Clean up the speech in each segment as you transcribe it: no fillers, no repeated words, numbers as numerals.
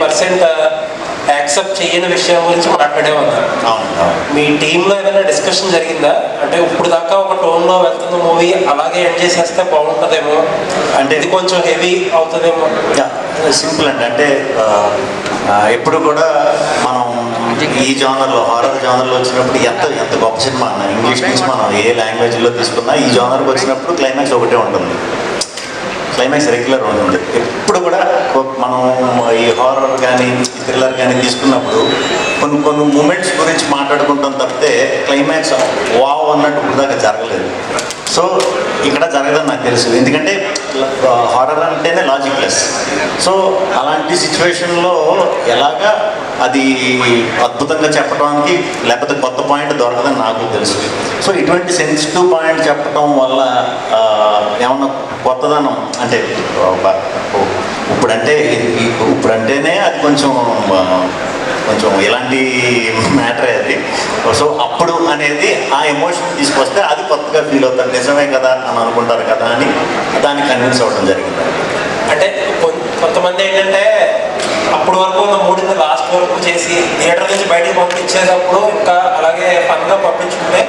90% accept చేయని విషయం గురించి మాట్లాడే ఉన్నారు. మీ టీంలో ఏమైనా డిస్కషన్ జరిగిందా? అంటే ఇప్పుడు దాకా ఒక టోన్లో వెళ్తున్న మూవీ అలాగే ఎండ్ చేసేస్తే బాగుంటుందేమో, అంటే ఇది కొంచెం హెవీ అవుతుందేమో. సింపుల్ అండి. అంటే ఎప్పుడు కూడా మనం ఈ జానర్లో, హారర్ జానర్లో వచ్చినప్పుడు ఎంత గొప్ప సినిమా అన్న, ఇంగ్లీష్ నుంచి మనం ఏ లాంగ్వేజ్లో తీసుకున్నా ఈ జానర్కి వచ్చినప్పుడు క్లైమాక్స్ ఒకటే ఉంటుంది. క్లైమాక్స్ రెగ్యులర్ ఉంటుంది. ఎప్పుడు కూడా మనం ఈ హారర్ కానీ థ్రిల్లర్ కానీ తీసుకున్నప్పుడు కొన్ని మూమెంట్స్ గురించి మాట్లాడుకుంటాం తప్పితే క్లైమాక్స్ వావ్ అన్నట్టు ఇప్పుడు దాకా జరగలేదు. సో ఇక్కడ జరగదని నాకు తెలుసు, ఎందుకంటే హారర్ అంటేనే లాజిక్లెస్. సో అలాంటి సిచ్యువేషన్లో ఎలాగా అది అద్భుతంగా చెప్పడానికి లేకపోతే కొత్త పాయింట్ దొరకదని నాకు తెలుసు. సో ఇటువంటి సెన్సిటివ్ పాయింట్ చెప్పడం వల్ల ఏమన్నా కొత్తదనం అంటే ఇప్పుడంటేనే అది కొంచెం ఇలాంటి మ్యాటరే అది. సో అప్పుడు అనేది ఆ ఎమోషన్ తీసుకొస్తే అది కొత్తగా ఫీల్ అవుతారు, నిజమే కదా అని అనుకుంటారు కదా అని దానికి కన్విన్స్ అవ్వడం జరిగింది. అంటే కొంతమంది ఏంటంటే అప్పుడు వరకు ఉన్న మూడింది లాస్ట్ వరకు చేసి థియేటర్ నుంచి బయటకు పంపించేటప్పుడు ఇంకా అలాగే ఫన్గా పంపించుకుంటే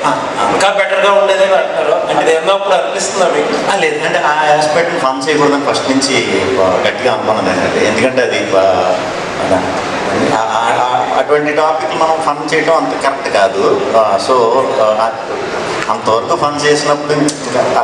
ఇంకా బెటర్గా ఉండేదని అంటున్నారు. అంటే ఏమన్నా అప్పుడు అనిపిస్తుందా మీకు? లేదు, అంటే ఆ ఆస్పెక్ట్ని ఫన్ చేయకూడదని ఫస్ట్ నుంచి గట్టిగా అనుకున్నది ఏంటంటే, ఎందుకంటే అది అటువంటి టాపిక్ మనం ఫన్ చేయడం అంత కరెక్ట్ కాదు. సో అంతవరకు ఫన్ చేసినప్పుడు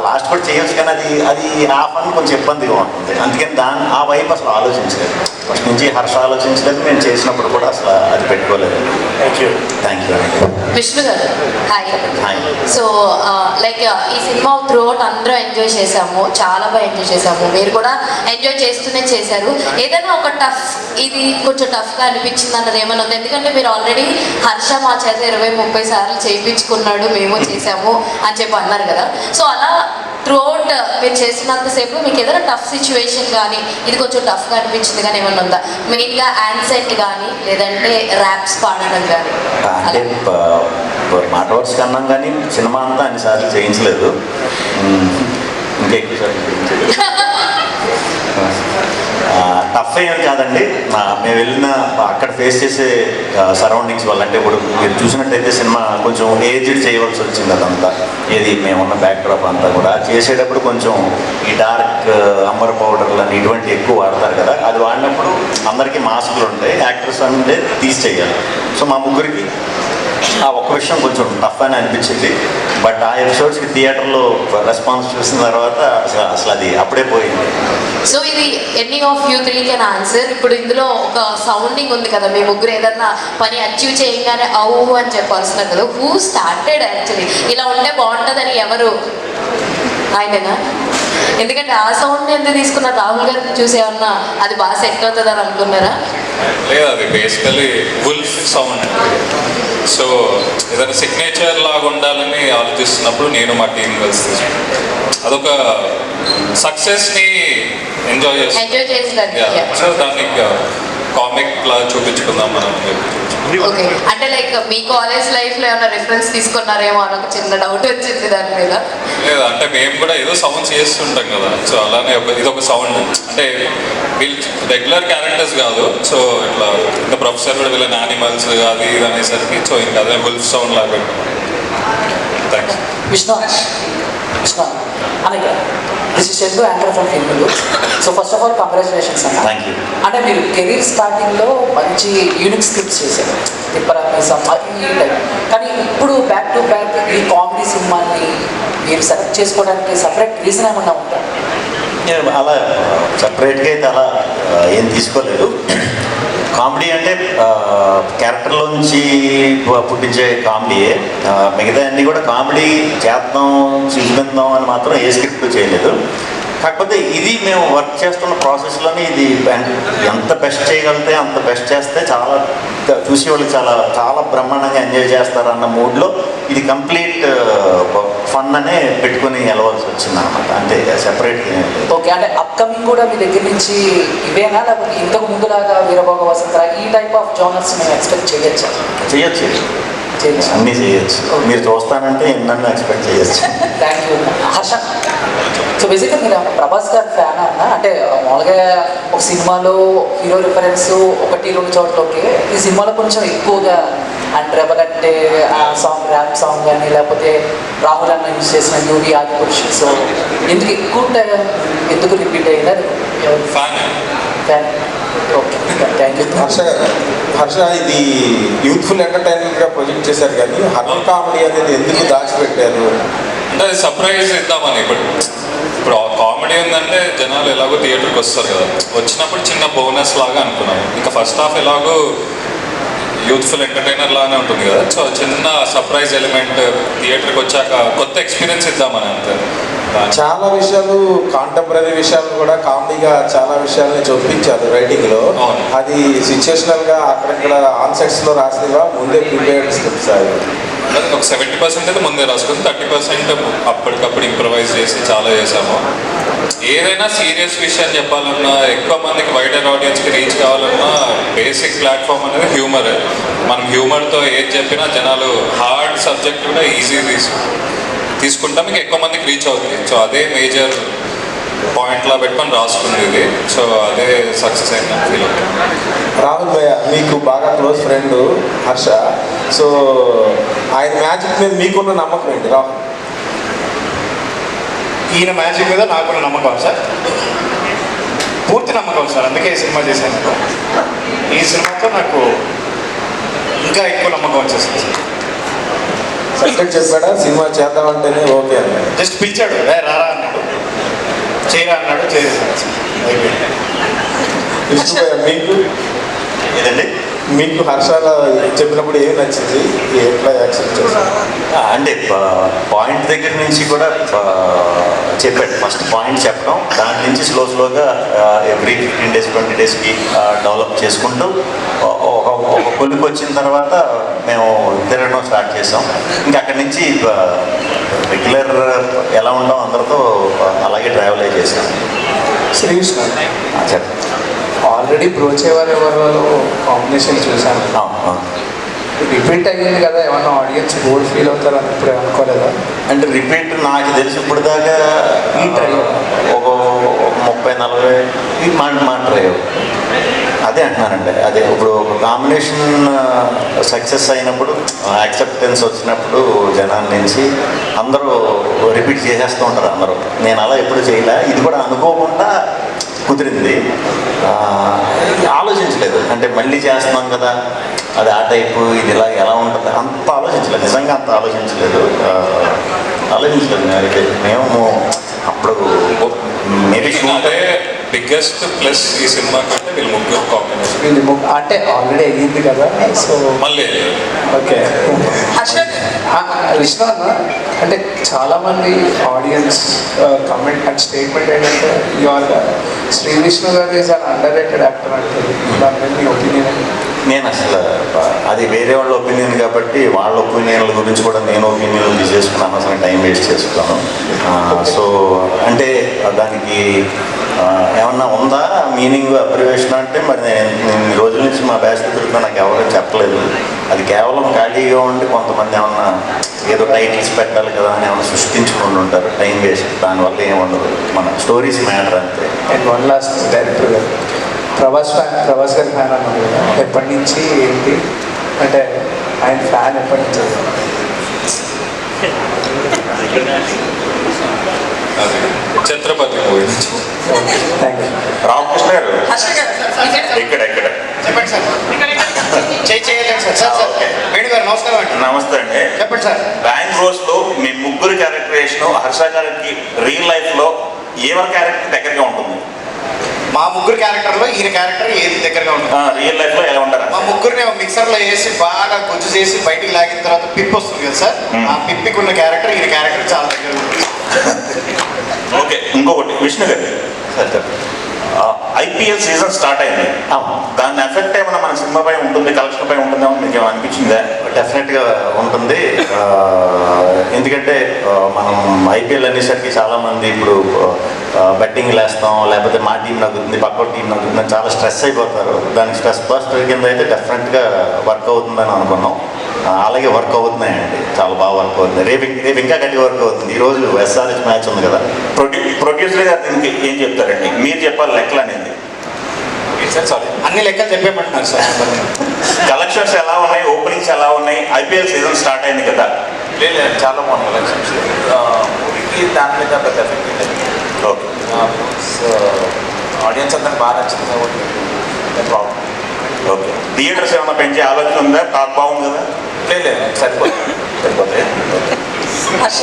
లాస్ట్ కూడా చేయొచ్చు, కానీ అది ఆ ఫన్ కొంచెం ఇబ్బందిగా ఉంటుంది. అందుకని ఆ వైపు అసలు ఆలోచించలేదు, ఫస్ట్ నుంచి హర్ష ఆలోచించలేదు, మేము చేసినప్పుడు కూడా అసలు అది పెట్టుకోలేదు. థ్యాంక్ యూ అండి. విష్ణు గారు హాయ్. హాయ్. సో లైక్ ఈ సినిమా త్రూఅవుట్ అందరూ ఎంజాయ్ చేసాము, చాలా బాగా ఎంజాయ్ చేసాము, మీరు కూడా ఎంజాయ్ చేస్తూనే చేశారు. ఏదైనా ఒక ఇది కొంచెం టఫ్గా అనిపించింది అన్నది ఏమైనా ఉంది? ఎందుకంటే మీరు ఆల్రెడీ హర్ష మా చేత 20-30 సార్లు చేయించుకున్నాడు, మేము చేసాము అని చెప్పి అన్నారు కదా. సో అలా త్రూఅవుట్ మీరు చేసినంతసేపు మీకు ఏదైనా టఫ్ సిచ్యువేషన్ కానీ ఇది కొంచెం టఫ్గా అనిపించింది కానీ ఏమన్నా ఉందా? మెయిన్గా యాన్సెట్ కానీ లేదంటే ర్యాప్స్ పాడడం కానీ? అంటే మాట వర్క్స్ కన్నాం కానీ సినిమా అంతా అన్నిసార్లు చేయించలేదు, ఇంకా ఎక్కువసార్లు చేయించలేదు. టఫ్ ఏం కాదండి, మేము వెళ్ళిన అక్కడ ఫేస్ చేసే సరౌండింగ్స్ వల్ల. అంటే ఇప్పుడు మీరు చూసినట్టయితే సినిమా కొంచెం ఏజ్డ్ చేయవలసి వచ్చింది, అదంతా ఏది మేమున్న బ్యాక్డ్రాప్ అంతా కూడా చేసేటప్పుడు కొంచెం ఈ డార్క్ అంబర్ పౌడర్లు అని ఇటువంటి ఎక్కువ వాడతారు కదా, అది వాడినప్పుడు అందరికీ మాస్కులు ఉంటాయి, యాక్టర్స్ అంటే తీసి చేయాలి. సో మా ముగ్గురికి ఆ ఒక్క విషయం కొంచెం టఫ్ అని అనిపించింది. బట్ ఆ ఎపిసోడ్స్కి థియేటర్లో రెస్పాన్స్ చూసిన తర్వాత అసలు అది అప్పుడే పోయింది. సో ఇది ఎన్ని ఆఫ్ యూ 3 కెన్ ఆన్సర్. ఇప్పుడు ఇందులో ఒక సౌండింగ్ ఉంది కదా, మీ ముగ్గురు ఏదన్నా పని అచీవ్ చేయగానే అవు అని చెప్పాల్సిన కదా. హూ స్టార్టెడ్ యాక్చువల్లీ ఇలా ఉంటే బాగుంటుందని? ఎవరు? ఆయననా? ఎందుకంటే ఆ సౌండ్ ఎందుకు తీసుకున్న? రాహుల్ గారిని చూసేమన్నా అది బాగా సెట్ అవుతుంది అని అనుకున్నారా? లేదు, అది బేసికలీ వుల్ఫ్ సౌండ్. సో ఏదైనా సిగ్నేచర్ లాగా ఉండాలని ఆలోచిస్తున్నప్పుడు నేను మా టీం కలిసి అదొక సక్సెస్ని ఎంజాయ్ చేస్తాను. సో దాన్ని కామిక్ లా చూపించుకుందాం మనం. ఓకే, అంటే లైక్ మీ కాలేజ్ లైఫ్లో ఏమైనా రిఫరెన్స్ తీసుకున్నారేమో అని ఒక చిన్న డౌట్ వచ్చింది దాని మీద. లేదు, అంటే మేము కూడా ఏదో సౌండ్ చేస్తుంటాం కదా, సో అలానే ఇదొక సౌండ్. అంటే వీళ్ళు రెగ్యులర్ క్యారెక్టర్స్ కాదు, సో ఇట్లా ఇంకా ప్రొఫెసర్ కూడా వీళ్ళని యానిమల్స్ అది ఇది అనేసరికి సో ఇంకా అదే వుల్ఫ్ సౌండ్ లాగా పెట్టాం. థ్యాంక్స్. విష్ణు అనక this is Chandu, anchor from film. So first of all congratulations అన్న. Thank you. అంటే మీరు కెరీర్ స్టార్టింగ్లో మంచి యూనిక్ స్క్రిప్ట్స్ చేశారు, తిప్పరామేసం అది టైప్. కానీ ఇప్పుడు బ్యాక్ టు బ్యాక్ ఈ కామెడీ సినిమాని మీరు సెలెక్ట్ చేసుకోవడానికి సపరేట్ రీజన్ ఏమన్నా ఉందా? అలా సపరేట్గా అయితే అలా ఏం తీసుకోలేదు. కామెడీ అంటే క్యారెక్టర్లోంచి పుట్టించే కామెడీయే, మిగతా అన్నీ కూడా కామెడీ చేద్దాం చూపిందాం అని మాత్రం ఏ స్క్రిప్ట్ చేయలేదు. కాకపోతే ఇది మేము వర్క్ చేస్తున్న ప్రాసెస్లోనే ఇది ఎంత బెస్ట్ చేయగలిగితే అంత బెస్ట్ చేస్తే చాలా చూసేవాళ్ళు చాలా చాలా బ్రహ్మాండంగా ఎంజాయ్ చేస్తారన్న మూడ్లో ఇది కంప్లీట్ ఫన్ అనే పెట్టుకుని వెళ్ళవలసి వచ్చింది అనమాట, అంతే సెపరేట్. ఓకే, అంటే అప్కమింగ్ కూడా మీ దగ్గర నుంచి ఇవేనా, లేకపోతే ఇంతకు ముందులాగా వీరభోగ వసంతరా ఈ టైప్ ఆఫ్ జోనర్స్ మేము ఎక్స్పెక్ట్ చేయొచ్చు? చేయొచ్చు. చేయొచ్చు. అన్నీ చేయొచ్చు. మీరు చూస్తానంటే ఎన్నన్నా ఎక్స్పెక్ట్ చేయొచ్చు. Thank you. హర్ష, సో బేసిక్గా మీరు ప్రభాస్ గారి ఫ్యాన్ అన్న, అంటే మామూలుగా ఒక సినిమాలో హీరో రిఫరెన్స్ 1-2 చోట్ల ఓకే, ఈ సినిమాలో కొంచెం ఎక్కువగా అండ్ రెబల్ అంటే ఆ సాంగ్, ర్యాప్ సాంగ్ కానీ లేకపోతే రాహుల్ అన్న యూజ్ చేసిన యూవి ఆది పురుష్, సో ఎందుకు ఎక్కువ టైం ఎందుకు రిపీట్ అయిందా? Fan fan. Okay, thank you. Harsha ఇది యూత్ఫుల్ ఎంటర్టైన్మెంట్గా ప్రొజెక్ట్ చేశారు, కానీ హర్రర్ కామెడీ అనేది ఎందుకు దాచిపెట్టారు? అంటే అది సర్ప్రైజ్ ఇద్దామని. ఇప్పుడు కామెడీ ఉందంటే జనాలు ఎలాగో థియేటర్కి వస్తారు కదా, వచ్చినప్పుడు చిన్న బోనస్ లాగా అనుకున్నాను. ఇంకా ఫస్ట్ హాఫ్ ఎలాగో యూత్ఫుల్ ఎంటర్టైనర్ లాగానే ఉంటుంది కదా, సో చిన్న సర్ప్రైజ్ ఎలిమెంట్ థియేటర్కి వచ్చాక కొత్త ఎక్స్పీరియన్స్ ఇద్దామని అంతే. చాలా విషయాలు కాంటెంపరీ విషయాలు కూడా కామెడీగా చాలా విషయాల్ని చూపించారు రైటింగ్లో. అవును. అది సిచ్యుయేషనల్గా అక్కడక్కడ ఆన్సెట్స్లో రాసినవా ముందే ప్రిపేర్డ్ స్క్రిప్ట్స్ అవి. అది ఒక 70% అయితే ముందే రాసుకుని 30% అప్పటికప్పుడు ఇంప్రవైజ్ చేసి చాలా చేసాము. ఏదైనా సీరియస్ విషయం చెప్పాలన్నా, ఎక్కువ మందికి వైడర్ ఆడియన్స్కి రీచ్ కావాలన్నా బేసిక్ ప్లాట్ఫామ్ అనేది హ్యూమర్. మనం హ్యూమర్తో ఏది చెప్పినా జనాలు హార్డ్ సబ్జెక్ట్ కూడా ఈజీ తీసుకుంటాం, ఇంకా ఎక్కువ మందికి రీచ్ అవుతుంది. సో అదే మేజర్ పాయింట్లా పెట్టుకొని రాసుకుంది ఇది. సో అదే సక్సెస్ అయిందని ఫీల్ అవుతుంది. రాహుల్ భయ్య మీకు బాగా క్లోజ్ ఫ్రెండ్ హర్ష, సో ఆయన మ్యాజిక్ మీద మీకున్న నమ్మకం ఏంటి రాహుల్? ఈయన మ్యాజిక్ మీద నాకున్న నమ్మకం సార్, పూర్తి నమ్మకం సార్. అందుకే ఈ సినిమా చేశాను. ఈ సినిమాతో నాకు ఇంకా ఎక్కువ నమ్మకం వచ్చేసింది సార్. సబ్జెక్ట్ చెప్పాడా సినిమా చేద్దామంటేనే ఓకే అని? జస్ట్ పిలిచాడు, రారా అన్నాడు, చేయరా అన్నాడు, చేసేసాను సార్. అయిపోయింది. విష్ణు భయ్య మీకు ఏదండి? మీకు హర్ష చెప్పినప్పుడు ఏం నచ్చింది, ఎట్లా యాక్సెప్ట్ చేశారు? అంటే పాయింట్ దగ్గర నుంచి కూడా చెప్పాడు. ఫస్ట్ పాయింట్ చెప్పడం, దాని నుంచి స్లోగా ఎవ్రీ 15 days 20 daysకి డెవలప్ చేసుకుంటూ ఒక కొలికి వచ్చిన తర్వాత మేము తిరగడం స్టార్ట్ చేసాం. ఇంకా అక్కడి నుంచి రెగ్యులర్ ఎలా ఉండాం అందరితో అలాగే ట్రావెల్ అయ్యి చేసాం. శ్రీకృష్ణ చెప్పండి. ఆల్రెడీ బ్రోచేవారు ఎవరిలో కాంబినేషన్ చూశాను, రిపీట్ అయ్యింది కదా, ఏమన్నా ఆడియన్స్ బోర్ ఫీల్ అవుతారని ఇప్పుడు అనుకోలేదా? అంటే రిపీట్ నాకు తెలిసి ఇప్పుడు దాకా ఈ ట్రైలో ఒక 30-40 మాట్లాడారు. అదే అంటున్నానండి. అదే ఇప్పుడు ఒక కాంబినేషన్ సక్సెస్ అయినప్పుడు, యాక్సెప్టెన్స్ వచ్చినప్పుడు జనాల నుంచి అందరూ రిపీట్ చేసేస్తూ ఉంటారు అందరూ. నేను అలా ఎప్పుడు చేయలే, ఇది కూడా అనుకోకుండా కుదిరింది. ఆలోచించలేదు, అంటే మళ్ళీ చేస్తున్నాం కదా, అది ఆ టైపు, ఇది ఇలా ఎలా ఉంటుంది అంత ఆలోచించలేదు. నిజంగా అంత ఆలోచించలేదు. అయితే మేము అప్పుడు మేబీ అదే బిగ్గెస్ట్ ప్లస్ ఈ సినిమా కంటే వీళ్ళు ముగ్గురు కాంబినేషన్. వీళ్ళు అంటే ఆల్రెడీ అయ్యింది కదా, సో మళ్ళీ ఓకే. విష్ణు అన్న, అంటే చాలామంది ఆడియన్స్ కమెంట్ అండ్ స్టేట్మెంట్ ఏంటంటే యువర్ శ్రీ విష్ణు గారు is an under rated actor అంటారు. దాని మీద మీ ఒపీనియన్? నేను అసలు అది వేరే వాళ్ళ ఒపీనియన్ కాబట్టి వాళ్ళ ఒపీనియన్ల గురించి కూడా నేను ఒపీనియన్లు తీసేసుకున్నాను. అసలు టైం వేస్ట్ చేసుకున్నాను. సో అంటే దానికి ఏమన్నా ఉందా మీనింగ్, అబ్రివేషన్ అంటే మరి నేను ఈ రోజుల నుంచి మా బ్యాచ్ తిరుగుతున్నా, నాకు ఎవరూ చెప్పలేదు. అది కేవలం ఖాళీగా ఉండి కొంతమంది ఏమన్నా ఏదో టైటిల్స్ పెట్టాలి కదా అని ఏమన్నా సృష్టించుకుని ఉంటారు. టైం వేస్ట్, దానివల్ల ఏముండదు. మన స్టోరీస్ మ్యాటర్ అంతే. అండ్ వన్ లాస్ట్ డైరెక్టర్ గారు, ప్రభాస్ గారి ఫ్యాన్ అన్నారు కదా, ఎప్పటి నుంచి ఏంటి, అంటే ఆయన ఫ్యాన్ ఎప్పటి నుంచి? అది ఛత్రపతి మూవీ నుంచి. Thank you. రామకృష్ణ గారు ఇక్కడ చెప్పండి సార్. చేయలేదు సార్. సార్ సార్ వేణు గారు నమస్కారం అండి. నమస్తే అండి. చెప్పండి సార్. బ్యాంక్ రోజులో మీ ముగ్గురు క్యారెక్టరేషన్ హర్ష గారికి రియల్ లైఫ్లో ఎవరి క్యారెక్టర్ దగ్గరగా ఉంటుంది? మా ముగ్గురు క్యారెక్టర్లో ఈయన క్యారెక్టర్ ఏది దగ్గరగా ఉంటుంది? రియల్ లైఫ్లో ఎలా ఉంటారు? మా ముగ్గురిని మిక్సర్లో వేసి బాగా గుజ్జు చేసి బయటికి లాగిన తర్వాత పిప్ వస్తుంది కదా సార్, ఆ పిప్పికి ఉన్న క్యారెక్టర్ ఈయన క్యారెక్టర్ చాలా దగ్గర ఉంటుంది. ఓకే. ఇంకొకటి విష్ణు గారు, ఐపీఎల్ సీజన్ స్టార్ట్ అయింది. దాని ఎఫెక్ట్ ఏమైనా మన సినిమా పై ఉంటుంది, కలెక్షన్ పై ఉంటుందేమో మీకు ఏమైనా అనిపించిందా? డెఫినెట్గా ఉంటుంది. ఎందుకంటే మనం ఐపీఎల్ అనేసరికి చాలామంది ఇప్పుడు బెట్టింగ్ వేస్తాం, లేకపోతే మా టీం నగ్గుతుంది, పక్క టీం నగ్గుతుంది అని చాలా స్ట్రెస్ అయిపోతారు. దానికి స్ట్రెస్ బస్టర్ కింద అయితే డెఫినెట్గా వర్క్ అవుతుందని అనుకున్నాం. అలాగే వర్క్ అవుతున్నాయండి, చాలా బాగా వర్క్ అవుతుంది. రేపు ఇంకా గట్టి వర్క్ అవుతుంది. ఈరోజు ఎస్ఆర్హెచ్ మ్యాచ్ ఉంది కదా. ప్రొడ్యూసర్ గారు దీనికి ఏం చెప్తారండి? మీరు చెప్పాలి లెక్కలు అనేది. సారీ, అన్ని లెక్కలు చెప్పేమంటున్నారు సార్. కలెక్షన్స్ ఎలా ఉన్నాయి, ఓపెనింగ్స్ ఎలా ఉన్నాయి? ఐపీఎల్ సీజన్ స్టార్ట్ అయింది కదా. లేదు చాలా బాగుంది కలెక్షన్స్. మూవీకి దాని మీద పెద్ద ఎఫెక్ట్ లేదు. ఓకే, ఆడియన్స్ అందరికి బాగా నచ్చింది కాబట్టి ప్రాబ్లం. ఓకే. థియేటర్స్ ఏమైనా పెంచే ఆలోచన ఉందా? టాక్ బాగుంది కదా. లేదు సరిపోతుంది.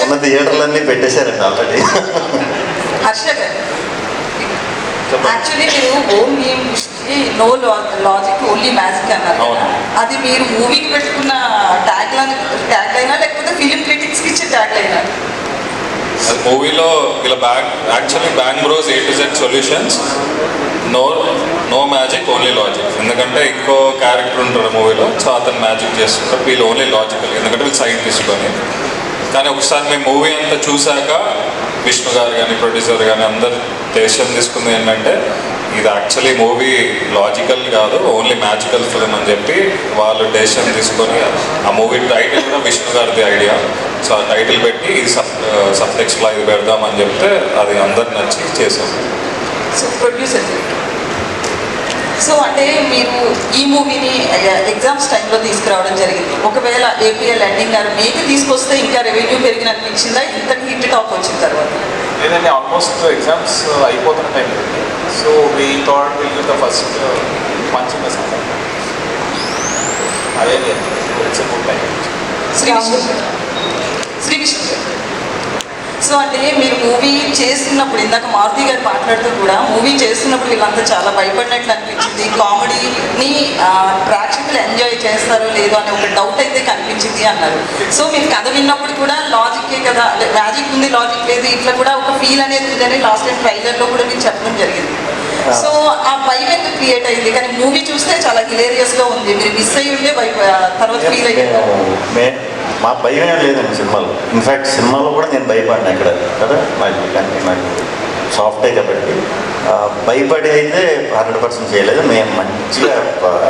ఉన్న థియేటర్లన్నీ పెట్టేశారండి ఆల్రెడీ. హర్ష గారు, యాక్చువల్లీ మీరు own game no logic only magic అన్నారు. అవును. అది మీరు మూవీకి పెట్టుకున్న ట్యాగ్ లైనా లేకపోతే ఫిలిం క్రిటిక్స్కి ఇచ్చే ట్యాగ్ లైనా? అది మూవీలో ఇలా actually bang bros A to Z solutions, no magic only logic. ఎందుకంటే ఇంకో క్యారెక్టర్ ఉంటారు మూవీలో, సో అతను మ్యాజిక్ చేస్తుంటారు, వీళ్ళు ఓన్లీ లాజికల్. ఎందుకంటే వీళ్ళు సైంటిస్ట్లోని. కానీ ఒకసారి మేము మూవీ అంతా చూశాక విష్ణు గారు కానీ ప్రొడ్యూసర్ కానీ అందరు డెసిషన్ తీసుకుంది ఏంటంటే ఇది యాక్చువల్లీ మూవీ లాజికల్ కాదు, ఓన్లీ మ్యాజికల్ ఫిల్మ్ అని చెప్పి వాళ్ళు డెసిషన్ తీసుకొని ఆ మూవీ టైటిల్ కూడా విష్ణు గారిది ఐడియా. సో ఆ టైటిల్ పెట్టి ఇది సబ్ టెక్స్ట్లో ఇది పెడదామని చెప్తే అది అందరికి నచ్చి చేసాం. సో ప్రొడ్యూసర్, సో అంటే మీరు ఈ మూవీని ఎగ్జామ్స్ టైంలో తీసుకురావడం జరిగింది. ఒకవేళ ఏపీఎల్ ఎండింగ్ గారు మేకి తీసుకొస్తే ఇంకా రెవెన్యూ పెరిగిన అనిపించిందా ఇంతకు హిట్ టాక్ వచ్చిన తర్వాత? లేదండి, ఆల్మోస్ట్ ఎగ్జామ్స్ అయిపోతున్న time. So we thought will give the first మంచి ఇన్ ద సమ్మర్. అదే it's a good time. Srikrishna garu, so అంటే మీరు మూవీ చేస్తున్నప్పుడు ఇందాక మారుతి గారు మాట్లాడుతూ కూడా మూవీ చేస్తున్నప్పుడు వీళ్ళంతా చాలా భయపడినట్లు అనిపించింది. కామెడీని ప్రేక్షకులు ఎంజాయ్ చేస్తారో లేదో అనే ఒక డౌట్ అయితే కనిపించింది అన్నారు. సో మీరు కథ విన్నప్పుడు కూడా లాజిక్కే కదా, అంటే మ్యాజిక్ ఉంది లాజిక్ లేదు, ఇట్లా కూడా ఒక ఫీల్ అనేది ఉందని లాస్ట్ టైం ట్రైలర్లో కూడా మీరు చెప్పడం జరిగింది. సో ఆ భయం ఎందుకు క్రియేట్ అయింది? కానీ మూవీ చూస్తే చాలా హిలేరియస్గా ఉంది. మీరు మిస్ అయ్యి ఉండే తర్వాత ఫీల్ అయ్యారు? మా భయం ఏం లేదండి సినిమాలో. ఇన్ఫ్యాక్ట్ సినిమాలో కూడా నేను భయపడినా ఇక్కడ కదా, నాకు సాఫ్టే కాబట్టి భయపడి అయితే 100% చేయలేదు. మేము మంచిగా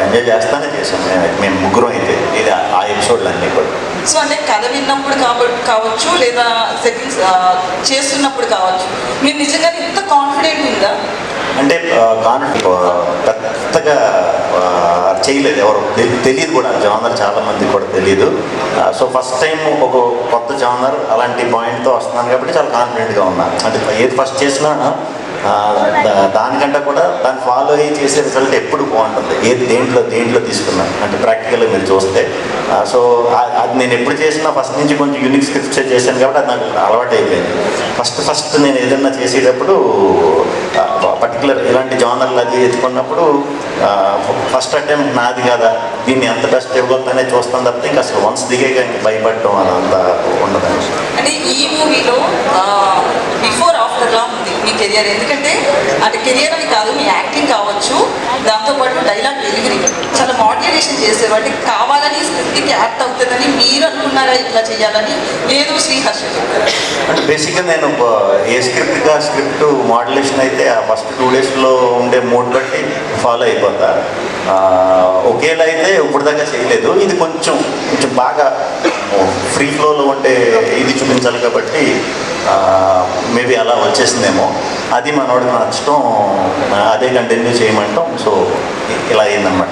ఎంజాయ్ చేస్తానే చేసాం మేము ముగ్గురం అయితే. ఇది ఆ ఎపిసోడ్లు అన్నీ కూడా. సో అంటే కథ విన్నప్పుడు కావచ్చు లేదా సెట్టింగ్స్ చేస్తున్నప్పుడు కావచ్చు, మీరు నిజంగా ఇంత కాన్ఫిడెంట్ ఉందా? అంటే పెద్దగా చేయలేదు, ఎవరు తెలియదు కూడా. జానర్ చాలా మందికి కూడా తెలియదు. సో ఫస్ట్ టైం ఒక కొత్త జానర్ అలాంటి పాయింట్తో వస్తున్నాను కాబట్టి చాలా కాన్ఫిడెంట్గా ఉన్నాను. అంటే ఏది ఫస్ట్ చేసినా దానికంటే కూడా దాన్ని ఫాలో అయ్యి చేసే రిజల్ట్ ఎప్పుడు బాగుంటుంది. ఏది దేంట్లో తీసుకున్నాను అంటే ప్రాక్టికల్గా మీరు చూస్తే. సో అది నేను ఎప్పుడు చేసినా ఫస్ట్ నుంచి కొంచెం యూనిక్ స్క్రిప్ట్స్ చేశాను కాబట్టి అది నాకు అలవాటు అయిపోయింది. ఫస్ట్ నేను ఏదైనా చేసేటప్పుడు పర్టికులర్ ఇలాంటి జానర్లు అది ఎత్తుకున్నప్పుడు ఫస్ట్ అటెంప్ట్ నాది కదా, దీన్ని ఎంత బెస్ట్ ఇవ్వగలుగుతానే చూస్తాను తప్పితే ఇంకా అసలు వన్స్ దిగాక ఇంక భయపడటం అదంతా ఉండదండి. అంటే ఈ మూవీలో బిఫోర్ ఆఫ్టర్లా ఉంది మీ కెరియర్. ఎందుకంటే అంటే కెరియర్ అని కాదు, మీ యాక్టింగ్ కావచ్చు, దాంతోపాటు డైలాగ్ డెలివరీ చాలా మోటివేషన్ చేశారు. అంటే కావాలని స్క్రిప్ట్కి యాక్ట్ అవుతుందని మీరు అనుకున్నారా ఇట్లా చేయాలని? లేదు శ్రీహర్ష అంటే బేసిక్గా నేను ఏ స్క్రిప్ట్ మోడ్యులేషన్ అయితే ఆ ఫస్ట్ 2 డేస్లో ఉండే మూడ్ బట్టి ఫాలో అయిపోతా. ఒకేలా అయితే ఇప్పుడు దాకా చేయలేదు. ఇది కొంచెం బాగా ఫ్రీ ఫ్లోలో ఉండే ఇది చూపించాలి కాబట్టి మేబీ అలా వచ్చేసిందేమో. అది మనోడికి నచ్చటం, అదే కంటిన్యూ చేయమంటాం. సో ఇలా అయిందన్నమాట.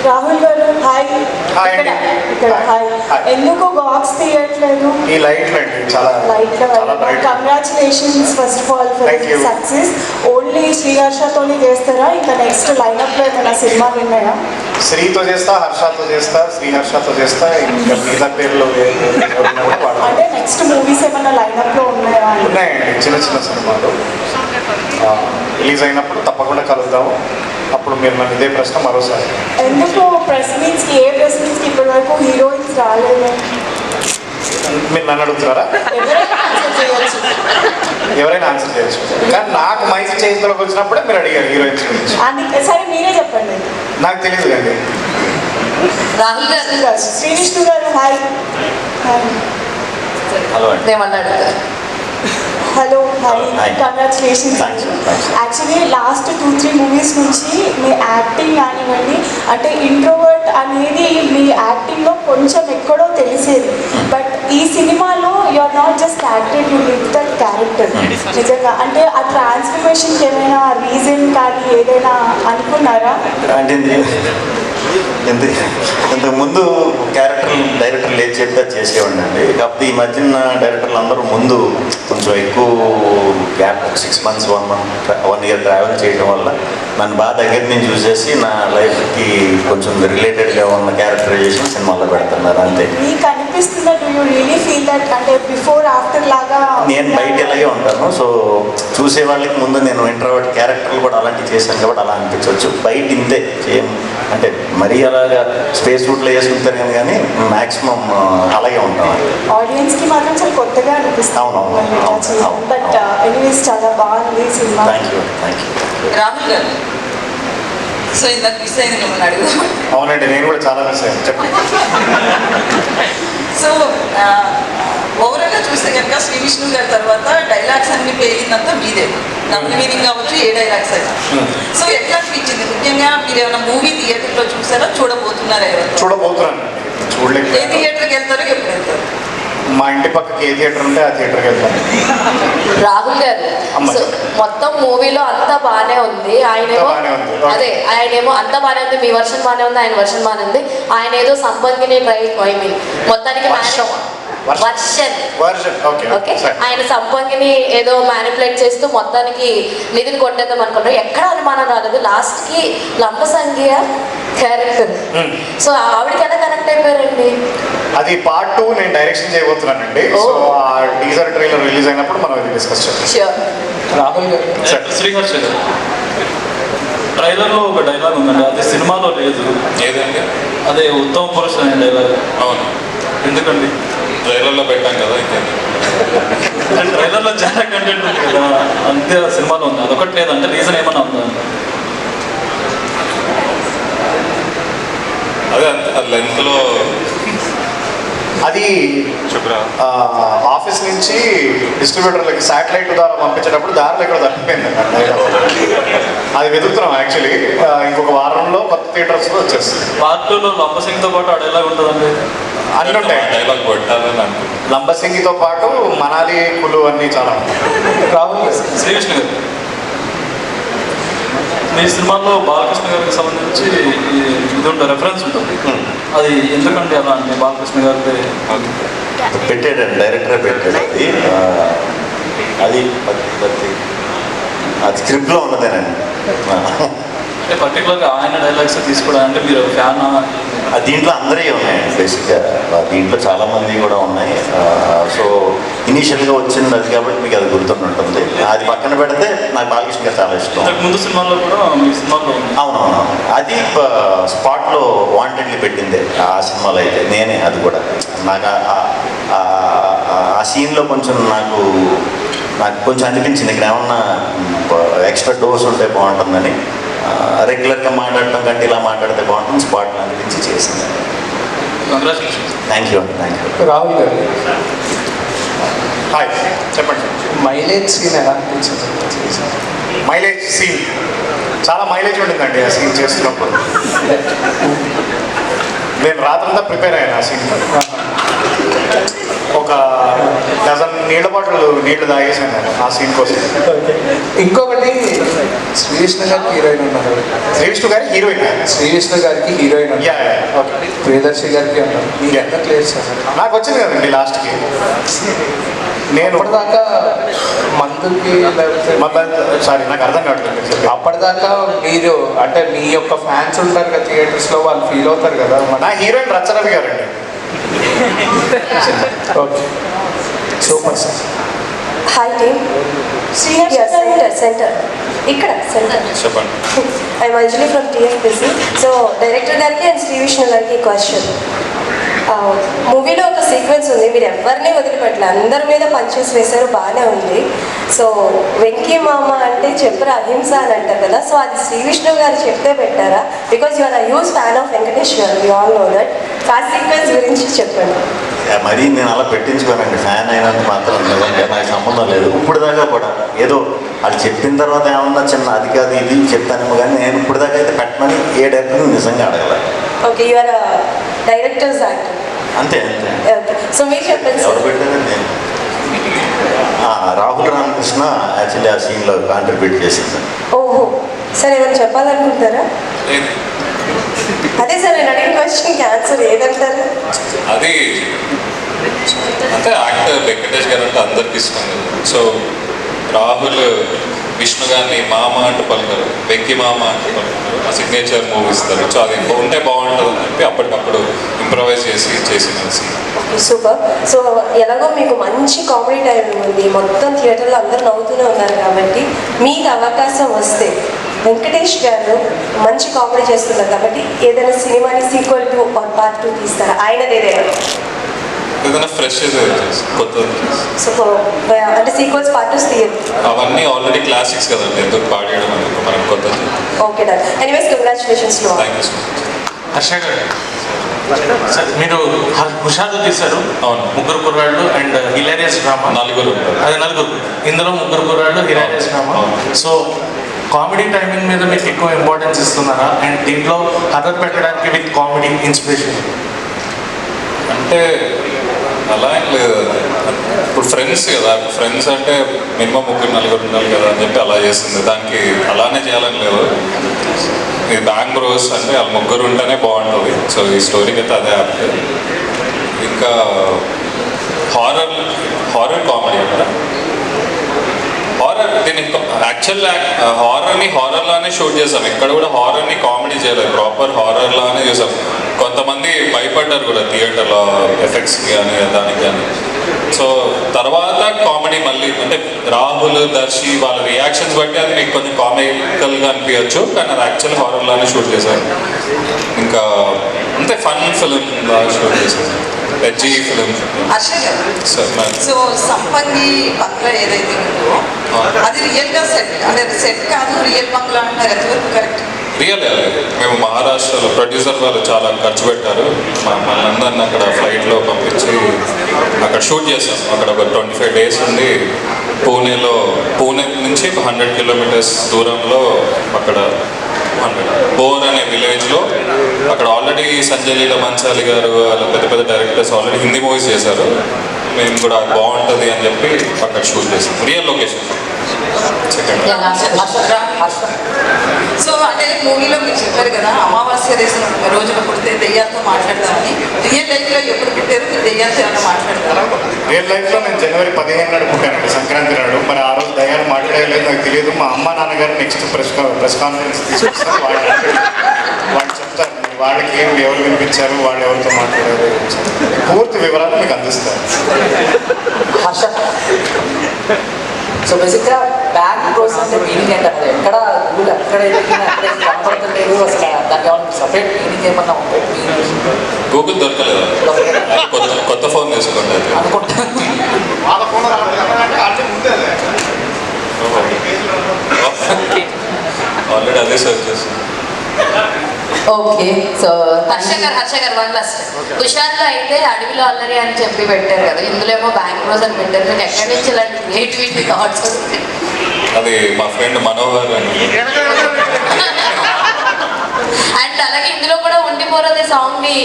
రాహుల్ గారు హాయ్. హాయ్ అండి. ఇక్కడ హాయ్. ఎందుకు బాక్స్ తీయట్లేదు? ఈ లైట్లు అండి చాలా congratulations first of all for success. Only శ్రీహర్షతోని చేస్తారా? ఇంకా నెక్స్ట్ లైనప్లో ఏమైనా సినిమాలు ఉన్నాయా? శ్రీతో చేస్తా, హర్షతో చేస్తా, శ్రీహర్షతో చేస్తా, ఇంకా మిగతా పేర్లు అంటే నెక్స్ట్ మూవీస్ ఏమైనా లైనప్లో ఉన్నాయా? ఉన్నాయండి, చిన్న సినిమాలు రిలీజ్ అయినప్పుడు తప్పకుండా కలుద్దాము. అప్పుడు మీరు నన్ను ఇదే ప్రశ్న మరోసారి. ఎందుకు ప్రెస్ మీట్స్కి ఇప్పటి వరకు హీరోయిన్స్ రాలేదు? మీరు నన్ను అడుగుతున్నారా? ఎవరైనా ఆన్సర్ చేయొచ్చు, కానీ నాకు మైక్ చేతిలోకి వచ్చినప్పుడే మీరు అడిగారు హీరోయిన్స్ గురించి. సరే మీరే చెప్పండి. నాకు తెలియదు అండి. రాహుల్ గారు, శ్రీవిష్ణు గారు హాయ్. హలో అండి. ఏమన్నా అడుగుతారు? Hello Hi. Hi congratulations Thanks, thanks. Actually last 2-3 movies నుంచి మీ యాక్టింగ్ కానివ్వండి అంటే ఇంట్రోవర్ట్ అనేది మీ యాక్టింగ్లో కొంచెం ఎక్కడో తెలిసేది బట్ ఈ సినిమాలో you are not just acted you live that character నిజంగా అంటే ఆ ట్రాన్స్ఫర్మేషన్కి ఏమైనా రీజన్ కానీ ఏదైనా అనుకున్నారా? అంటే ఇంతకుముందు క్యారెక్టర్ డైరెక్టర్లు ఏది చెప్తే అది చేసేవాడిని అండి. కాకపోతే ఈ మధ్యన డైరెక్టర్లు అందరూ ముందు కొంచెం ఎక్కువ గ్యాప్ 6 months 1 year ట్రావెల్ చేయడం వల్ల నన్ను బాగా దగ్గర నుంచి చూసేసి నా లైఫ్కి కొంచెం రిలేటెడ్గా ఉన్న క్యారెక్టరైజేషన్ సినిమాలో పెడుతున్నారు అంతే. మీకు అనిపిస్తుందా do you really feel that అంటే బిఫోర్ ఆఫ్టర్ లాగా? నేను బయట ఇలాగే ఉంటాను. సో చూసే వాళ్ళకి ముందు నేను ఇంట్రోవర్ట్ క్యారెక్టర్లు కూడా అలాంటివి చేశాను కాబట్టి అలా అనిపించవచ్చు. బయట ఇంతే సేమ్ అంటే మరీ అలాగా స్పేస్ సూట్లో వేసుకుంటాను కానీ మ్యాక్సిమం అలాగే ఉంటాను. ఆడియన్స్కి మాత్రం చాలా కొత్తగా అనిపిస్తుంది. అవునవును. బట్ ఎనీవేస్ చాలా బాగుంది సినిమా. Thank you. రాహుల్ గారు సో ఇందాక మిస్ అయింది మిమ్మల్ని అడుగుదాం. అవునండి, నేను కూడా చాలా మిస్ అయ్యాను. చెప్పండి. సో ఓవరాల్గా చూస్తే కనుక శ్రీ విష్ణు గారి తర్వాత డైలాగ్స్ అన్ని పెరిగిందంతా మీదే, డబుల్ మీనింగ్ కావచ్చు, ఏ డైలాగ్స్ అయినా. సో ఎట్లా అనిపించింది? ముఖ్యంగా మీరు ఏమైనా మూవీ థియేటర్లో చూసారా, చూడబోతున్నారా? ఎవరు చూడబోతున్నాను, చూడలేదు. ఏ థియేటర్కి వెళ్తారో ఎప్పుడు వెళ్తారు? మా ఇంటి పక్కకి ఏ థియేటర్ ఉంటే ఆ థియేటర్కి వెళ్తాను. రాహుల్ గారు సో మొత్తం మూవీలో అంతా బాగానే ఉంది. ఆయనేమో ఆయనేమో అంతా బాగానే ఉంది, మీ వర్షన్ బాగానే ఉంది, ఆయన వర్షన్ బాగానే ఉంది. ఆయన ఏదో సంపంగిని ట్రై ఐ మీన్ మొత్తానికి ఓకే ఆయన సంపంగిని ఏదో మ్యానిపులేట్ చేస్తూ మొత్తానికి నిధిని కొట్టేద్దాం అనుకుంటారు. ఎక్కడ అనుమానం రాలేదు. లాస్ట్ కి లంబసంగియ క్యారెక్టర్ సో ఆవిడకి ఎలా కనెక్ట్ అయిపోయారండి? అది పార్ట్ 2 నేను డైరెక్షన్ చేయబోతున్నానండి. సో ఆ టీజర్ ట్రైలర్ రిలీజ్ అయినప్పుడు మనం ఇది డిస్కస్ చేద్దాం. రాహుల్ గారు శ్రీహర్ష గారు ట్రైలర్లో ఒక డైలాగ్ ఉందండి, అది సినిమాలో లేదు. ఏదండి? అదే ఉత్తమ పురుష్ అనే డైలాగ్. అవును, ఎందుకండి? ట్రైలర్లో పెట్టాం కదా. ట్రైలర్లో చాలా కంటెంట్ ఉంది కదా, అంతే సినిమాలో ఉంది. అదొకటి లేదంటే రీజన్ ఏమన్నా ఉందా? అదే అంతే లెంత్లో అది ఆఫీస్ నుంచి డిస్ట్రిబ్యూటర్లకి శాటిలైట్ ద్వారా పంపించేటప్పుడు దారిలో ఇక్కడ తప్పిపోయింది. అది వెతుకుతున్నాం యాక్చువల్లీ. ఇంకొక వారంలో కొత్త థియేటర్స్లో వచ్చేస్తుంది. పార్ట్ 2లో లంబసింగ్తో పాటు ఆ డైలాగ్ ఉంటుందండి. అన్నీ ఉంటాయి. డైలాగ్ పెట్టాలని అనుకుంటున్నాను. లంబసింగితో పాటు మనాలి కులు అన్నీ చాలా రాహుల్ శ్రీకృష్ణ గారు మీ సినిమాలో బాలకృష్ణ గారికి సంబంధించి ఇది ఉంటుంది, రెఫరెన్స్ ఉంటుంది. అది ఎందుకంటే అలా అంటే బాలకృష్ణ గారి పెట్టాడండి, డైరెక్టరే పెట్టాడు. అది అది స్క్రిప్ట్లో ఉన్నదేనండి. అంటే పర్టికులర్గా ఆయన డైలాగ్స్ తీసుకోవడం అంటే మీరు ఫ్యాన్? దీంట్లో అందరివి ఉన్నాయండి బేసిక్గా. దీంట్లో చాలామంది కూడా ఉన్నాయి. సో ఇనీషియల్గా వచ్చింది అది కాబట్టి మీకు అది గుర్తుంటుంది. అది పక్కన పెడితే నాకు బాలకృష్ణ గారు చాలా ఇష్టం. ముందు సినిమాలో కూడా మీ సినిమాలో అవునవును, అది స్పాట్లో వాంటెడ్లీ పెట్టిందే ఆ సినిమాలో అయితే నేనే. అది కూడా నాకు ఆ సీన్లో కొంచెం నాకు కొంచెం అనిపించింది ఇక్కడ ఏమన్నా ఎక్స్ట్రా డోస్ ఉంటే బాగుంటుందని. రెగ్యులర్గా మాట్లాడటం కంటే ఇలా మాట్లాడితే బాగుంటుంది స్పాట్లో అనిపించి చేసింది. థ్యాంక్ యూ అండి. Thank you. Rahul garu hi, చెప్పండి. మైలేజ్ సీన్ ఎలా అనిపించింది? మైలేజ్ సీన్ చాలా మైలేజ్ ఉండిందండి ఆ సీన్ చేస్తున్నప్పుడు. నేను రాత్రంతా ప్రిపేర్ అయ్యాను ఆ సీన్. ఒక డజన్ నీళ్ళ బాటిల్ నీళ్లు తాగేసాను నేను ఆ సీన్ కోసం. ఇంకొకటి శ్రీకృష్ణ గారికి హీరోయిన్ ఉన్నారు. శ్రీవిష్ణు గారి హీరోయిన్. శ్రీకృష్ణ గారికి హీరోయిన్ ఓకే. ప్రియదర్శి గారికి ఉన్నారు. మీకు ఎంత క్లియర్ చేశారు? నాకు వచ్చింది కదండి లాస్ట్కి. నేను అప్పటిదాకా మందుకి సారీ నాకు అర్థం కావట్లేదు. అప్పటిదాకా మీరు అంటే మీ యొక్క ఫ్యాన్స్ ఉంటారు కదా థియేటర్స్లో, వాళ్ళు ఫీల్ అవుతారు కదా. నా హీరోయిన్ రచ్చరవి గారండి. Okay, super sir. Hi team. Center ఇక్కడ సెంటర్. చెప్పండి. I Manjuli from TFPC. So director గారికి అండ్ శ్రీ విష్ణు గారికి క్వశ్చన్. మూవీలో ఒక సీక్వెన్స్ ఉంది, మీరు ఎవరిని వదిలిపెట్టలే, అందరి మీద పంచెస్ వేశారు, బాగానే ఉంది. సో వెంకీ మామ అంటే చెప్పరు అహింస అని అంటారు కదా, సో అది శ్రీ విష్ణు గారు చెప్తే పెట్టారా? Because you are a huge fan of Venkatesh గారు, యూ ఆల్ నో దట్. ఆ సీక్వెన్స్ గురించి చెప్పండి. మరీ నేను అలా పెట్టించుకోనండి, ఫ్యాన్ అయినంత మాత్రం నిజంగా నాకు సంబంధం లేదు. ఇప్పుడు దాకా కూడా ఏదో వాళ్ళు చెప్పిన తర్వాత ఏమన్నా చిన్న అది కాదు ఇది చెప్తానేమో, కానీ నేను ఇప్పుడు దాకా అయితే పెట్టమని ఏ డైరెక్టర్ నిజంగా అడగల. Okay, you are directors actor. అంతే అంతే. ఓకే, సో మీరు చెప్పండి ఎవరు పెట్టారని నేను రాహుల్ రామకృష్ణ యాక్చువల్లీ ఆ సీన్లో కాంట్రిబ్యూట్ చేసింది. ఓహో, సార్ ఏమైనా చెప్పాలనుకుంటారా? అదే సార్ నేను అడిగిన క్వశ్చన్కి ఆన్సర్ ఏదంటారు? అది అంటే యాక్టర్ వెంకటేష్ గారు అంటే అందరికి ఇష్టం కదా. సో రాహుల్ విష్ణు గారిని మామ అంటూ పలుకారు, వెంకి మామ అంటూ పలుకారు, ఆ సిగ్నేచర్ మూవీ ఇస్తారు. సో అది ఉంటే బాగుంటుంది అని చెప్పి అప్పటికప్పుడు ఇంప్రవైజ్ చేసిన సీన్. సూపర్. సో ఎలాగో మీకు మంచి కామెడీ టైమింగ్ ఉంది, మొత్తం థియేటర్లో అందరూ నవ్వుతూనే ఉన్నారు కాబట్టి మీకు అవకాశం వస్తే వెంకటేష్ గారు మంచి కామెడీ చేస్తున్నారు కాబట్టి ఏదైనా సినిమాని సీక్వెల్ 2 ఆర్ పార్ట్ 2 తీస్తారా? ఆయనది ఏదైనా ఫ్రెష్ కొత్తది. సో అంటే సీక్వెల్స్ పార్ట్ 2 తీయరు, అవన్నీ ఆల్రెడీ క్లాసిక్స్ కదండి, ఎందుకు పాడేయడం ఎందుకు మనం కొత్తది. Okay done. Anyways congratulations to all. Thank you so much. Harsha గారు, సార్ మీరు హుషారు తీశారు. అవును, ముగ్గురు కుర్రాళ్ళు అండ్ హిలారియస్ డ్రామా. నలుగురు. అది నలుగురు, ఇందులో ముగ్గురు కుర్రాళ్ళు hilarious drama. So comedy timing మీద మీకు ఎక్కువ ఇంపార్టెన్స్ ఇస్తున్నారా? అండ్ దీంట్లో హర్రర్ పెట్టడానికి విత్ కామెడీ ఇన్స్పిరేషన్ అంటే అలా ఏం లేదు. ఇప్పుడు ఫ్రెండ్స్ కదా, ఫ్రెండ్స్ అంటే మినిమం ముగ్గురు నలుగురు ఉండాలి కదా అని చెప్పి అలా చేస్తుంది. దానికి అలానే చేయాలని లేదు. ఇది బ్యాంగ్ బ్రోస్ అంటే వాళ్ళు ముగ్గురు ఉంటేనే బాగుంటుంది. సో ఈ స్టోరీకి అయితే అదే యాప్ట్. ఇంకా హారర్ కామెడీ అంట. హారర్ దీని యాక్చువల్ హారర్ లానే షూట్ చేసాం. ఇక్కడ కూడా హారర్ని కామెడీ చేయలేదు, ప్రాపర్ హారర్ లానే చేసాం. కొంతమంది భయపడ్డారు కూడా థియేటర్లో ఎఫెక్ట్స్కి కానీ దానికి కానీ. సో తర్వాత కామెడీ మళ్ళీ అంటే రాహుల్, దర్శి వాళ్ళ రియాక్షన్స్ బట్టి అది మీకు కొంచెం కామికల్గా అనిపించచ్చు, కానీ అది యాక్చువల్ హారర్ లానే షూట్ చేశారు. ఇంకా అంతే ఫన్ ఫిలిం లాగా షూట్ చేశారు, వెజ్జీ ఫిలిం. సో సంపంగి బంగ్లా ఏదైతే ఉందో అది రియల్గా సెట్, అంటే సెట్ కాదు రియల్ బంగ్లా అంటారు, ఎంతవరకు కరెక్ట్? రియల్ మేము మహారాష్ట్రలో ప్రొడ్యూసర్ వాళ్ళు చాలా ఖర్చు పెట్టారు. మనందరిని అక్కడ ఫ్లైట్లో పంపించి అక్కడ షూట్ చేసాం. అక్కడ ఒక 25 days ఉండి పూణే నుంచి 100 kilometers దూరంలో అక్కడ బోర్ అనే విలేజ్లో అక్కడ ఆల్రెడీ సంజయ్ లీలా బన్సాలి గారు వాళ్ళ పెద్ద పెద్ద డైరెక్టర్స్ ఆల్రెడీ హిందీ మూవీస్ చేశారు. మేము కూడా బాగుంటుంది అని చెప్పి అక్కడ షూట్ చేసాం, రియల్ లొకేషన్. సో అంటే మూవీలో మీరు చెప్పారు కదా అమావాస్య రోజున పుడితే దెయ్యాలతో మాట్లాడతామని. రియల్ లైఫ్లో ఎప్పుడు పుట్టారు మీరు? దెయ్యాలతో ఏమైనా మాట్లాడతారా? రియల్ లైఫ్లో నేను జనవరి 15 నాడు పుట్టానండి, సంక్రాంతి నాడు. మరి ఆ రోజు దయ్యాలు మాట్లాడలేదు నాకు తెలియదు. మా అమ్మ నాన్నగారు నెక్స్ట్ ప్రెస్ కాన్ఫరెన్స్ తీసుకొస్తారు, వాళ్ళు చెప్తారు వాళ్ళకి ఏం ఎవరు వినిపించారు, వాళ్ళు ఎవరితో మాట్లాడారు, పూర్తి వివరాలు మీకు అందిస్తారు. సో బేసిక్గా బ్యాక్ బ్రోస్ అంటే మీనింగ్ ఏంటంటే ఎక్కడ ఊళ్ళు ఎక్కడ ఎక్కడ కనపడతలేదు, అసలు దానికి ఏమన్నా సపరేట్ మీనింగ్ ఏమన్నా ఉంటే గూగుల్ దొరకలేదు, కొత్త ఫోన్ తీసుకోండి అనుకుంటాను. ఆల్రెడీ అదే సర్చ్ చేస్తాను. ఓకే, సో హర్ష గారు వన్ లాస్ట్. హుషార్లో అయితే అడవిలో అల్లరి అని చెప్పి పెట్టారు కదా, ఇందులో ఏమో బ్యాంక్ రోజు అని పెట్టారు. మీకు ఎక్కడి నుంచి ఇలాంటి క్రియేటివిటీ థాట్స్ వస్తాయి? అది మా ఫ్రెండ్ మనోహర్ అని. అండ్ అలాగే ఇందులో కూడా ఉండిపోరదే సాంగ్ ని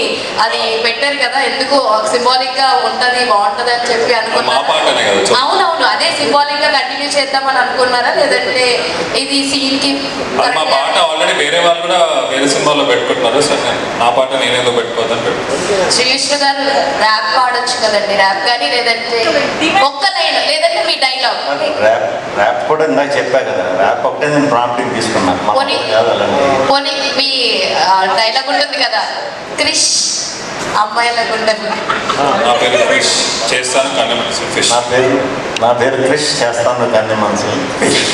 అది పెట్టారు కదా, ఎందుకు సింబాలిక్ గా ఉంటది బాగుంటది అని చెప్పి అనుకున్నారు. అవునవును, అదే సింబాలిక్ గా కంటిన్యూ చేద్దామని అనుకున్నారా, లేదంటే ఇది సీన్ కి? మా పాట ఆల్రెడీ వేరే వాళ్ళు కూడా వేరే సినిమాలో పెట్టుకుంటున్నారు. సరే నా పాట నేనేదో పెట్టుకోవద్దని పెట్టుకుంటాను. శ్రీవిష్ణు గారు ర్యాప్ పాడొచ్చు కదండి, ర్యాప్ కానీ లేదంటే ఒక్క లైన్ లేదంటే మీ డైలాగ్. ర్యాప్ కూడా ఇందాక చెప్పా కదా, ర్యాప్ ఒకటే నేను ప్రాంప్టింగ్ తీసుకున్నాను. పోనీ మీ డైలాగ్ ఉంటుంది కదా, క్రిష్ అమ్మాయిలకు ఉంటుంది. నా పేరు క్రిష్ చేస్తాను కన్ను మనసు ఫిష్. నా పేరు క్రిష్ చేస్తాను కన్ను మనసు ఫిష్.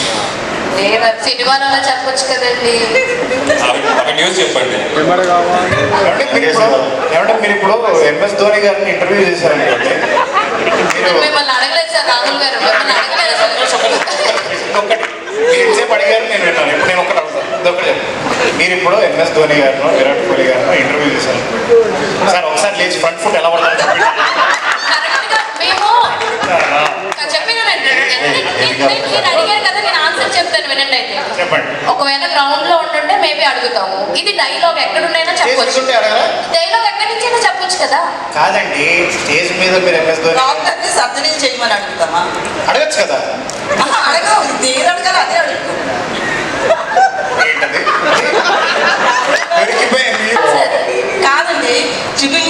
లేదా సినిమాలో చెప్పొచ్చు కదండి. అక్కడ న్యూస్ చెప్పండి. ఏమంటే మీరు ఇప్పుడు MS ధోని గారిని ఇంటర్వ్యూ చేశారనుకోండి, మిమ్మల్ని అడగలేదు సార్, రాహుల్ గారు మిమ్మల్ని అడగలేదు సార్. మీరు ఎంతసేపు అడిగారు నేను విన్నాను. ఇప్పుడు నేను ఒకటి అడుగుతాను, ఇదొకటి మీరు ఇప్పుడు MS ధోని గారినో విరాట్ కోహ్లీ గారినో ఇంటర్వ్యూ చేశారు సార్, ఒకసారి లేచి ఫ్రంట్ ఫుట్ ఎలా పడతారు చెప్పండి. చెప్పండి. ఒకవేళ గ్రౌండ్ లో ఉంటుంటే మేబీ అడుగుతాము. ఇది డైలాగ్ ఎక్కడున్నైనా చెప్పొచ్చు. చేసుకుంటే అడగరా? డైలాగ్ ఎక్కడి నుంచైనా చెప్పొచ్చు కదా. కాదండి, స్టేజ్ మీద మీరు ఎంఎస్ ధోని డాక్టర్ని సర్జరీ చేయమని అడుగుతామా? అడగచ్చు కదా. అడగవు, దేని అడగాలి అదే అడుగుతాం. ఏంటది? దొరికిపోయింది. కాదండి, ట్రిపుల్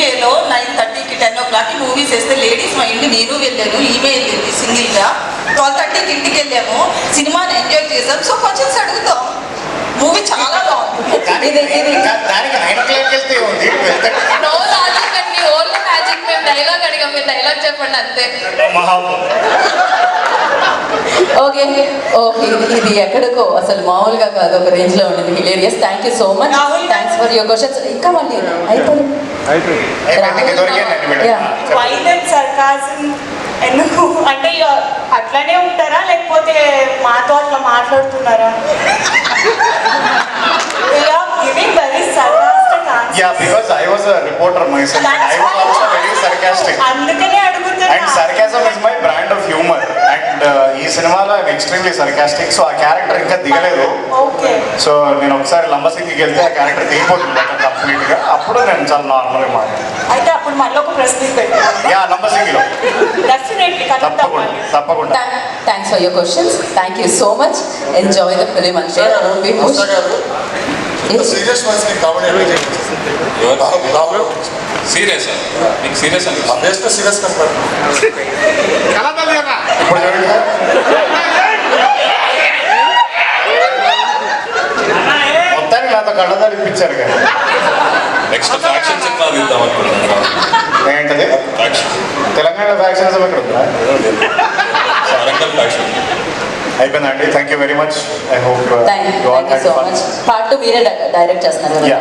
9:30కి 10 o'clockకి మూవీస్ వేస్తే లేడీస్ మైండ్ నేను వెళ్ళాను, ఈమె వెళ్ళింది సింగిల్గా. 12:30కి ఇంటికి వెళ్ళాము, సినిమాని ఎంజాయ్ చేసాం. సో క్వశ్చన్స్ అడుగుతాం. మూవీ చాలా బాగుంది. దానికి 9 o'clock వెళ్తే ఉంది. నో లాజిక్ అండి, ఓన్లీ మ్యాజిక్. మేము డైలాగ్ అడిగాం, మీరు డైలాగ్ చెప్పండి అంతే. ఓకే ఓకే, ఇది ఎక్కడికో అసలు మామూలుగా కాదు, ఒక రేంజ్ లో ఉండేది. Hilarious. Thank you so much. Thanks for your questions. ఇంకా మళ్ళీ అయిపోయింది. వైలెంట్ సర్కాజం ఎందుకు అంటే అట్లానే ఉంటారా లేకపోతే మాతో అట్లా మాట్లాడుతున్నారా? Very sarcastic answer. Yeah, because I was a reporter myself. I was also very sarcastic. అందుకనే అడుగుతున్నా. And sarcasm is my brand of humor. And ఈ సినిమాలో ఐఎమ్ ఎక్స్ట్రీమ్లీ సర్కాస్టిక్. సో ఆ క్యారెక్టర్ ఇంకా దిగలేదు. ఓకే. సో నేను ఒకసారి లంబసింగికి వెళ్తే ఆ క్యారెక్టర్ దిగిపోతుంది కంప్లీట్ గా. అప్పుడు నేను చాలా నార్మల్గా మాట్లాడాను. అయితే అప్పుడు మళ్ళీ ఒక ప్రశ్న పెట్టాను. యా, లంబసింగిలో డెఫినెట్లీ తప్పకుండా. Thanks for your questions. Thank you so much. Enjoy the film and share. Serious మనిషిని కామెడీ సీరియస్ మీకు సీరియస్ అని బెస్ట్ సీరియస్ కనపడు. ఇప్పుడు చూడండి, మొత్తానికి నాతో కళ్ళదారి ఇప్పించారు కదా. నెక్స్ట్ ఫ్యాక్షన్ సినిమా తీద్దాం అనుకుంటున్నాను. ఏంటది? తెలంగాణ ఫ్యాక్షనిజం ఎక్కడ ఉందా? వరంగల్ ఫ్యాక్షన్ అయిపోయిందండి. Thank you very much. I hope thank you so much. Part 2 మీరే డైరెక్ట్ చేస్తున్నారు కదా.